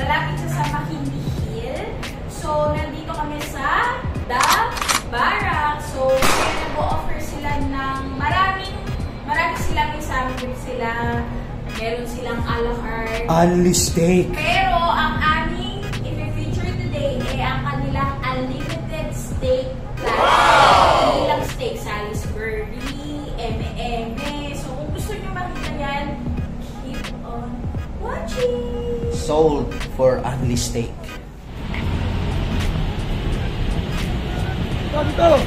malapit siya sa McKinley Hill. So, nandito kami sa The Barracks. So, nag-o-offer sila ng marami silang sandwich sila. Meron silang a la carte. Only steak. Pero, ang aming i-feature today ay ang kanilang unlimited steak plan. Hindi lang steak, Salisbury, eme-eme. So, kung gusto nyo makita yan, keep on watching. Sold for only steak. Ganto!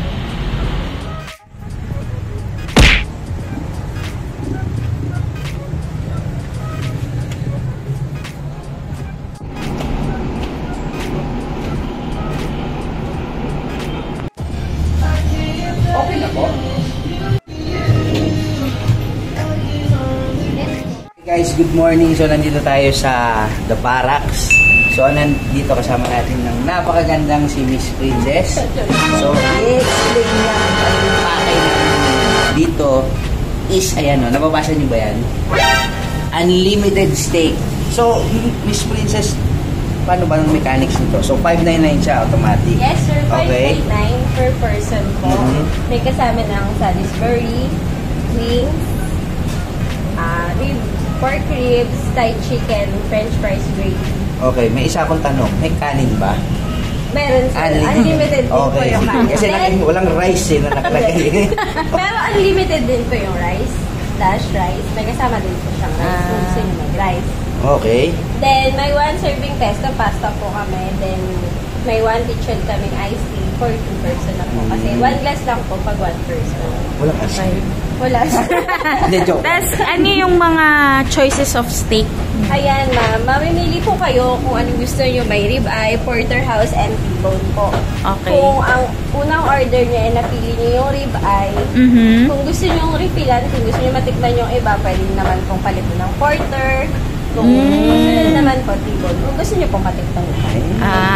Okay na po. Hey guys, good morning. So, nandito tayo sa The Barracks. So, nandito kasama natin ng napakagandang si Miss Princess. So, i-explain niya ang pakay natin dito is, ayan o, nababasa niyo ba yan? Unlimited steak. So, Miss Princess, paano ba ng mechanics nito? So, 599 siya, automatic. Yes, sir. 599 okay. Per person po. May kasama ng Salisbury, wings, rib, pork ribs, Thai chicken, french fries, gravy. Okay, may isa akong tanong. May kanin ba? Meron, sir. Unlimited din po yung kanin. Kasi walang rice na nakalagay. Pero unlimited din po yung rice. Dash rice. May kasama din po siyang rice. Kung gusto nyo mag-rice. Okay. Then, may 1 serving pesto pasta po kami. Then, may 1 kitchen kaming iced tea for 2 person na po. Kasi 1 glass lang po pag 1 person. Walang asin. Wala. Hindi, joke. Tapos, ano yung mga choices of steak? Ayan, ma'am. Mamimili po kayo kung anong gusto nyo. May ribeye, porterhouse, and T-bone po. Okay. Kung ang unang order nyo ay napili nyo yung ribeye, kung gusto nyo refillan, kung gusto nyo matikman yung iba, pwede naman pong palitin ng porter. Kung gusto naman po, T-bone. Kung gusto nyo pong matikman yung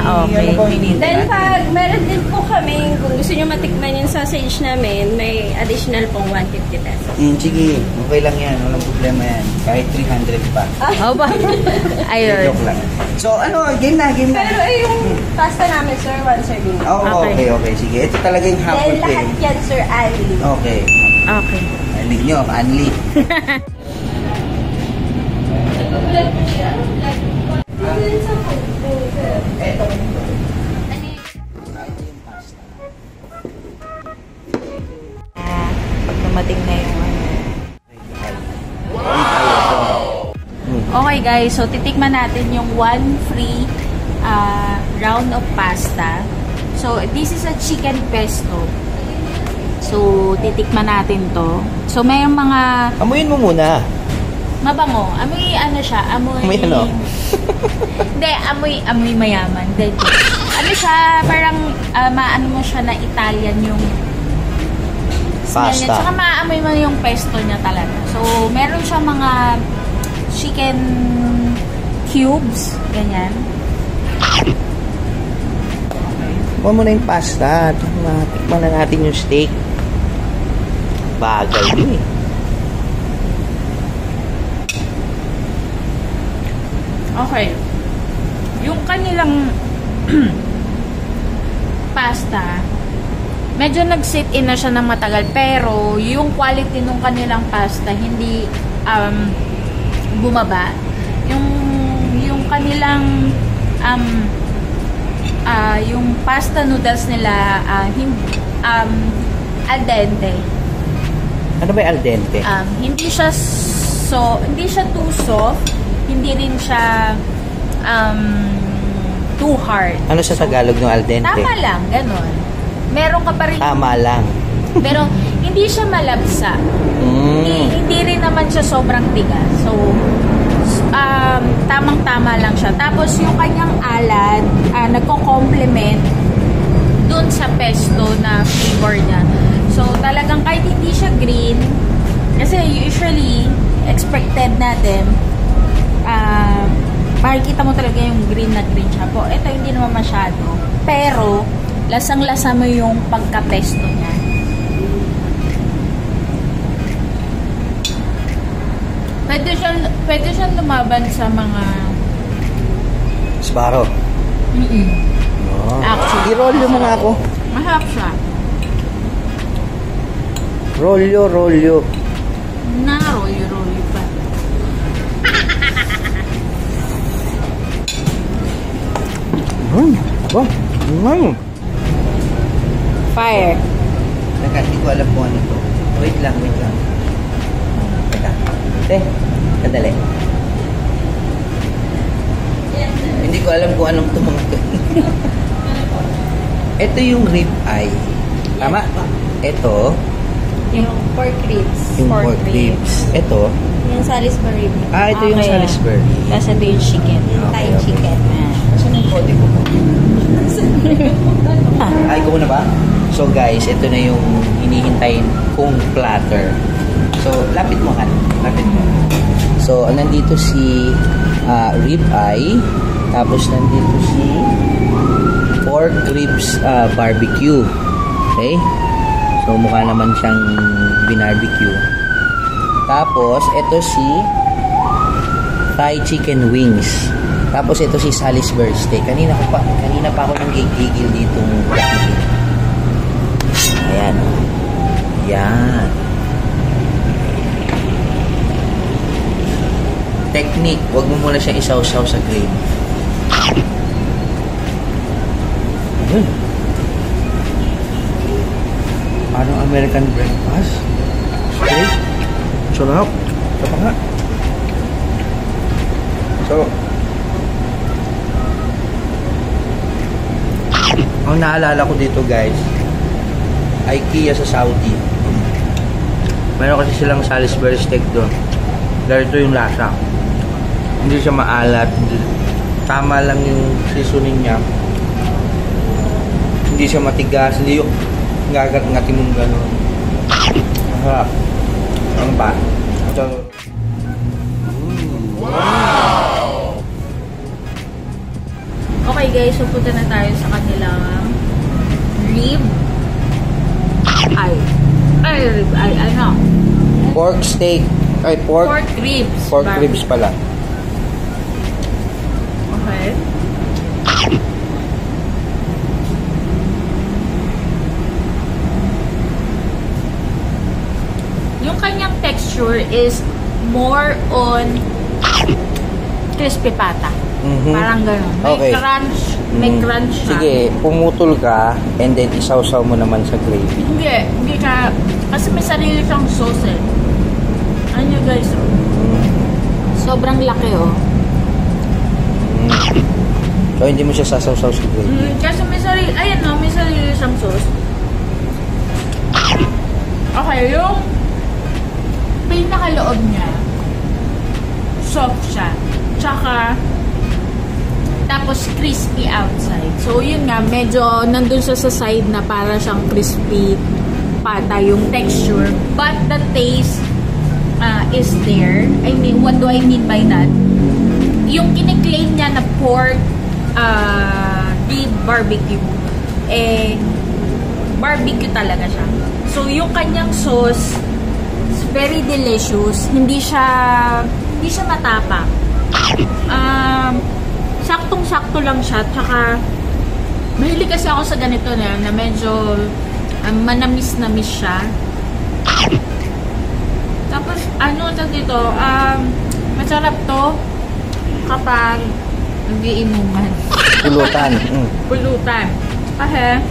Okay. Then, pag meron din po kami, kung gusto nyo matikman yung sausage namin, may additional pong 150 pesos. Sige, okay lang yan. Walang problema yan. Kahit 300 pa. Oh, ba? Ayun. Joke lang. So, ano, game na. Pero yung pasta namin, sir, 1 serving. Oh, okay. Sige. Ito talaga yung half Then, lahat yan, sir, Ali. Okay. Okay. Anli nyo, anli. Ito. Pag dumating na yung Okay guys, so titikman natin yung 1 free round of pasta. So this is a chicken pesto. So titikman natin to. So may mga Amuyin mo muna. mabango. Amoy ano siya? Amoy ano? Hindi, amoy mayaman. Then, ano siya, parang maano mo siya na Italian yung smell niya. Pasta. Tsaka maamoy mo yung pesto niya talaga. So, meron siya mga chicken cubes. Ganyan. Huwag mo na yung pasta. Tikman na natin yung steak. Bagal din eh. Okay. Yung kanilang pasta, medyo nag-sit in na siya ng matagal. Pero, yung quality ng kanilang pasta, hindi bumaba. Yung kanilang yung pasta noodles nila al dente. Ano ba yung al dente? Hindi siya too soft, hindi rin siya too hard. Ano sa Tagalog ng al dente? Tama lang, ganon. Meron ka pa rin. Tama lang. Pero hindi siya malabsa. Hindi rin naman siya sobrang tigas. So, tamang-tama lang siya. Tapos yung kanyang alad, nagko-complement dun sa pesto na flavor niya. So, talagang kahit hindi siya green, kasi usually, expected natin, makikita mo talaga yung green na green siya po. Ito hindi naman masyado. Pero, lasang-lasa mo yung pagka-pesto niya. Pwede siyang lumaban sa mga Sbarro. Oh. Actually. I-rolyo mo nga ako. Masarap siya. Rolyo. Rolyo pa. Fire. Teka, hindi ko alam kung ano to. Wait lang. Teka. Kadali. Hindi ko alam kung anong tumang to. Ito yung rib eye. Tama? Ito. Yung pork ribs. Yung pork ribs. Ito. Yung Salisbury. Ito yung Okay. Salisbury. Tapos ito yung chicken. Thai chicken. Saan yung kote ko? Ay, ko na ba? So guys, ito na yung hinihintayin kong platter. So, lapit mo kan. Lapit mo. So, nandito si rib eye. Tapos nandito si pork ribs barbecue. Okay? So, mukha naman siyang binarbecue. Tapos, ito si Thai chicken wings. Tapos, ito si Salisbury steak. Kanina pa ako nang gigil dito. Ayan. Yan. Technique. Huwag mo muna siya isaw-saw sa gravy. Parang American breakfast. Steak. Sarap. Ito pa nga. So, ang naalala ko dito guys, IKEA sa Saudi. Meron kasi silang Salisbury steak doon. Ganito yung lasa. Hindi siya maalat. Tama lang yung seasoning niya. Hindi siya matigas. Hindi yung gagat-ngatin mong gano'n. Masarap. Ano ba? So, Okay guys, so punta na tayo sa kanilang rib eye. Rib eye, ano? pork steak. Ay, Pork ribs. pork ribs pala. Okay. Yung kanyang texture is more on crispy pata. Parang ganun. May Okay. crunch. May crunch siya. Sige, pumutol ka and then isaw-saw mo naman sa gravy. Hindi ka, kasi may sarili siyang sauce eh. Ano nyo guys, oh. Sobrang laki oh. So, hindi mo siya sasaw-saw sa gravy. Kasi may sarili, ayan no, may sarili siyang sauce. Okay, yung pinakaloob niya, soft siya. Tsaka, tapos crispy outside. So, yun nga, medyo nandun siya sa side na para siyang crispy pata yung texture. But the taste is there. I mean, what do I mean by that? Yung kiniklaim niya na pork beef barbecue, eh, barbecue talaga siya. So, yung kanyang sauce is very delicious. Hindi siya matapang. Saktong-sakto lang siya. Tsaka, mahilig kasi ako sa ganito na medyo manamis-namis siya. Tapos, ano ito dito, masarap to kapag nag-iinuman. Pulutan. Pulutan. Kasi,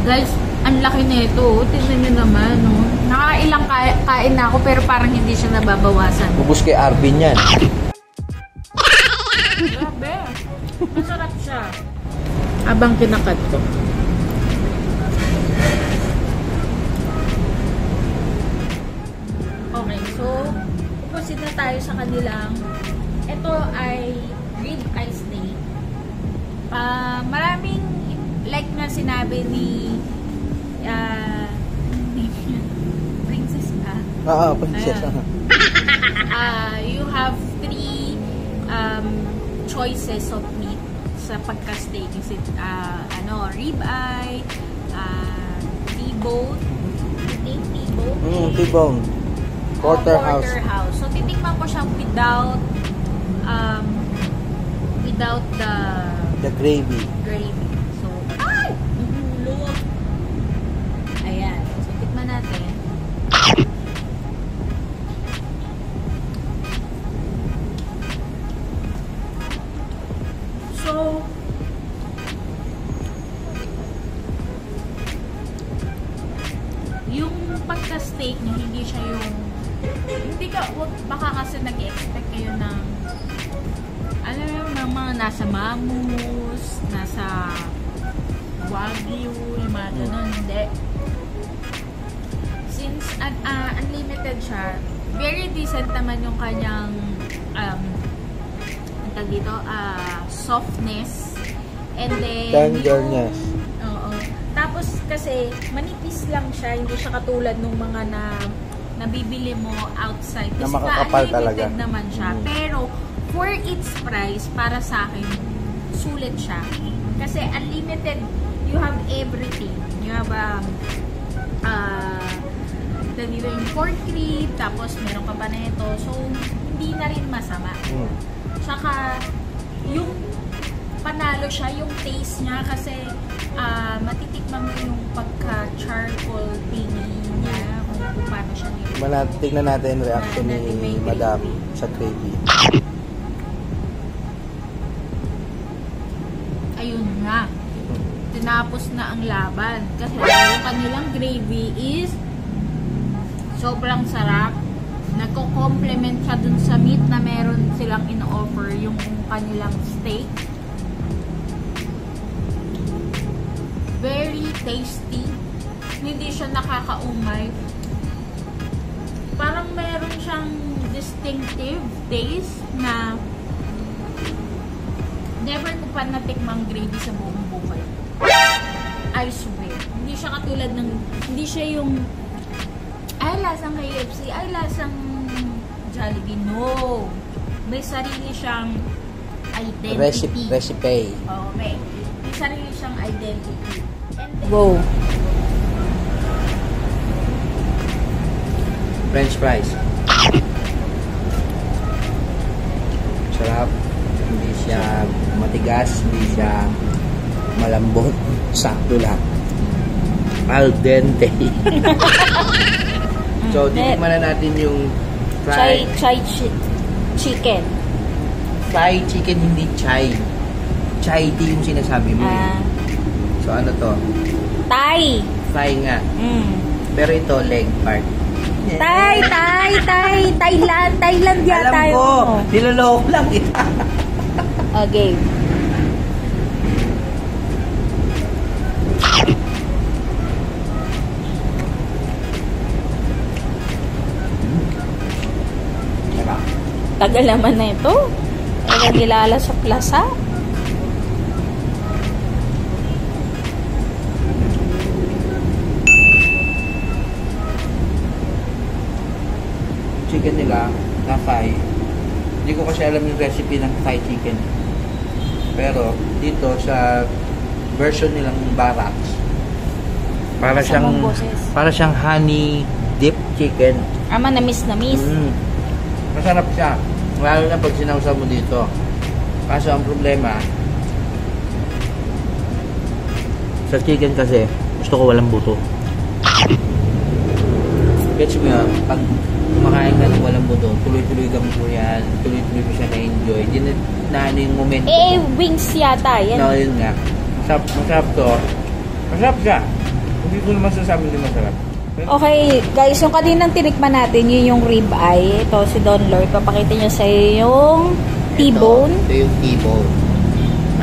guys, ang laki na ito. Tignan nyo naman, no? Nakailang kain na ako, pero parang hindi siya nababawasan. Bubus kay Arvin yan. Grabe. Masarap siya. Abang kinakat ko. Okay, so, pupusin na tayo sa kanilang. Ito ay rib eye steak. Maraming, like na sinabi ni Princess ka. Oo, princess. You have 3 choices of meat sa pagka-steak. Is it, rib eye, T-bone, T-bone, T-bone. Porterhouse. Porterhouse. So, titikman ko siya without without The gravy. gravy. So, ay! Nahulog! Ayan. So, tikman natin. So, yung pagka-steak niya, hindi siya yung baka kasi nag-expect kayo ng alam mo yung mga nasa Mamus, nasa Wagyu, yung mga ganun, hindi. Since unlimited siya, very decent naman yung kanyang dito, softness, and then Tenderness. Oo. Tapos kasi manipis lang siya, hindi siya katulad nung mga nabibili mo outside. Na Kasi makakapal unlimited talaga. naman siya. Pero for its price, para sa akin, sulit siya. Kasi unlimited, you have everything. You have dito yung pork rib, tapos meron ka pa na ito. So, hindi na rin masama. Tsaka, yung panalo siya, yung taste niya, kasi matitikman mo yung pagka-charcoal thingy niya, kung paano siya niluluto. Tignan natin reaction Natin may ni Madam gravy. sa gravy. Ayun nga. Tinapos na ang laban. Kasi yung kanilang gravy is sobrang sarap. Nagko-complement siya dun sa meat na meron silang in-offer, yung kanilang steak. Very tasty. Hindi siya nakakaumay. Parang meron siyang distinctive taste na never ko pa natikmang gravy sa buong buhay. I swear. Hindi siya katulad ng, hindi siya yung ay, lasang KFC, ay, lasang Jollibee. No. May sarili siyang identity. Recipe. Oo, may sarili siyang identity. And then, Go. French fries. Sarap. Hindi siya matigas, hindi siya malambot. Sakto lang. Al dente. So, titikman na natin yung fried Chicken. fried chicken, hindi chai. Chai tea yung sinasabi mo. So, ano to? Thai. Fry nga. Pero ito, leg part. Thailand yata Alam ko, niloloko lang kita. Okay. Tagal naman na ito. Talagang nilala sa plaza. Chicken nila na Thai. Hindi ko kasi alam yung recipe ng Thai chicken. Pero dito sa version nilang Barracks, para siyang honey dip chicken. Ama, na-miss. Masarap siya. Lalo na pag sinawsaw mo dito. Kaso ang problema, sa chicken kasi, gusto ko walang buto. Gets mo yun? Pag kumakain ka ng walang buto, tuloy-tuloy ka mo yan, tuloy-tuloy mo siya na-enjoy. Hindi na ano yung momento. Wings yata. Yan. No, yun nga. Masarap to. Masarap siya. Hindi ko naman sasabi din masarap. Okay, guys, yung kaninang tinikman natin, yun yung rib eye. Ito, si Don Lord. Papakita niya sa'yo yung T-bone. Ito yung T-bone.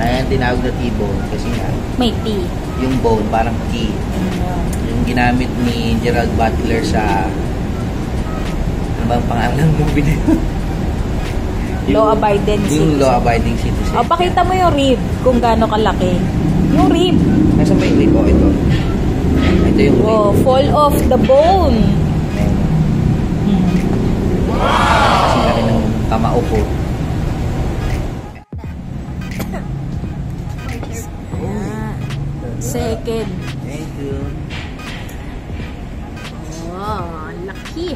Ayan, tinawag na T-bone. Kasi nga, May T. yung bone, parang T. Yung ginamit ni Gerald Butler sa ano bang pangalan ng movie na yun? Law-abiding citizen. Yung law-abiding citizen. O, pakita mo yung rib, kung gaano kalaki. Yung rib. Nasa may rib? Oh, ito. Ito yung rib. Oh, fall off the bone. Kasi laki ng kamao ko. Second. Thank you. Oh, laki.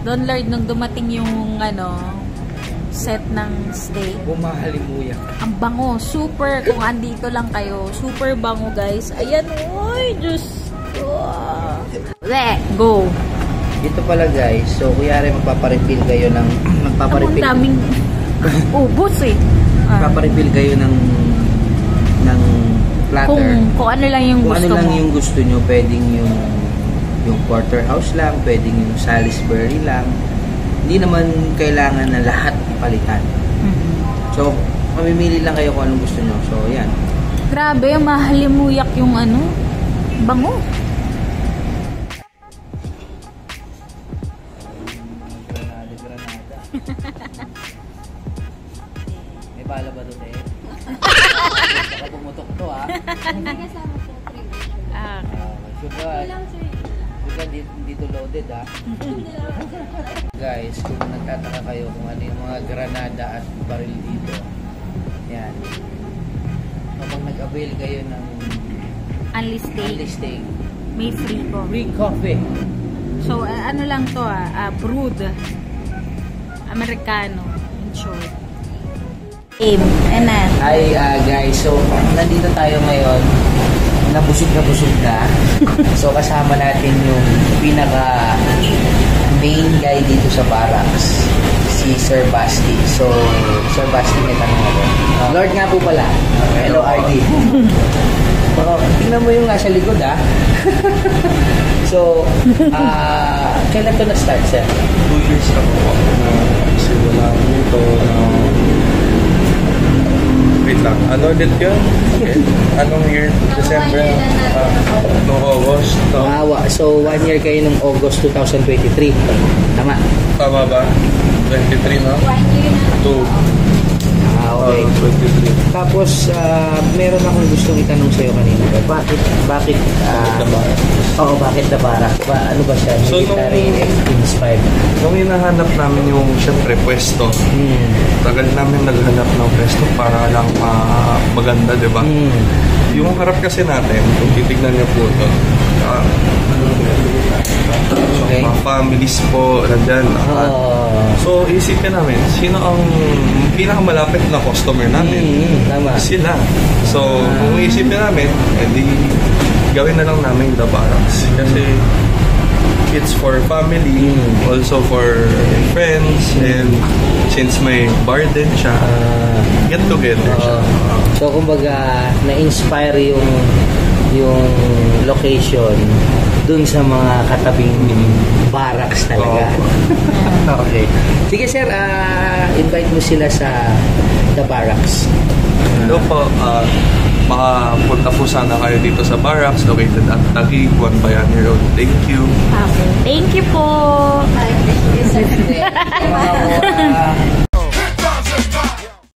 Don Lord, nung dumating yung set ng steak. Bumahalimuyak. Ang bango, super, kung andito lang kayo, super bango guys. Ayan, oy, Diyos. Go! Dito pala guys, so kuyari magpaparefill kayo ng... Ang daming ubos eh. Magpaparefill kayo ng platter. Kung ano lang yung Kung gusto ano lang mo. yung gusto nyo, pwedeng yung porterhouse lang, pwedeng yung Salisbury lang. Hindi naman kailangan na lahat palitan. So, mamimili lang kayo kung anong gusto nyo. So, yan. Grabe, mahalimuyak yung ano, bango. Granada. May bala ba doon eh? Baka pumutok to ha. Hindi kasama po cremation. Sugar. Sugar dito loaded ha. Guys, kung nagtataka kayo kung ano yung mga granada at baril dito. Yan. Kapag nag-avail kayo ng Unli steak. May free ko. free coffee. So, ano lang to brewed. Americano, in short. Amen. Hi guys, so nandito tayo ngayon. Nabusog na. So kasama natin yung pinaka main guy dito sa barracks, si Sir Basti. So, Sir Basti, may tanong ako. Lord nga po pala. Hello, RD. Tingnan mo yung nasa likod ha. So, kailan to na-start, sir? 2 years na po kasi wala dito wait lang, ano ulit yun? Okay. Anong year? December? No, August? So, 1 year kayo nung August 2023. Tama? Tama ba? 23 na? 2. Okay. 23. Tapos, meron akong gustong itanong sa'yo kanina. Bakit bakit na para? Ano ba siya? So, Military inspired. Nung hinahanap namin yung, syempre, pwesto. Tagal namin naghanap ng pwesto para lang maganda, di ba? Yung harap kasi natin, kung titignan niyo po ito, Okay. mga families po, nandyan. So, isipin namin, sino ang pinakamalapit na customer namin? Tama. Sila. So, kung isipin namin, edi gawin na lang namin the barracks. Kasi it's for family, also for friends, and since may bar din siya, get together siya. So, kumbaga, na-inspire yung location dun sa mga katabing barracks talaga. Okay. Sige sir, invite mo sila sa the barracks. Hello po, makapunta po sana kayo dito sa barracks located at Taguig, 1 Bayani Road. Thank you. Okay. Thank you po. Mga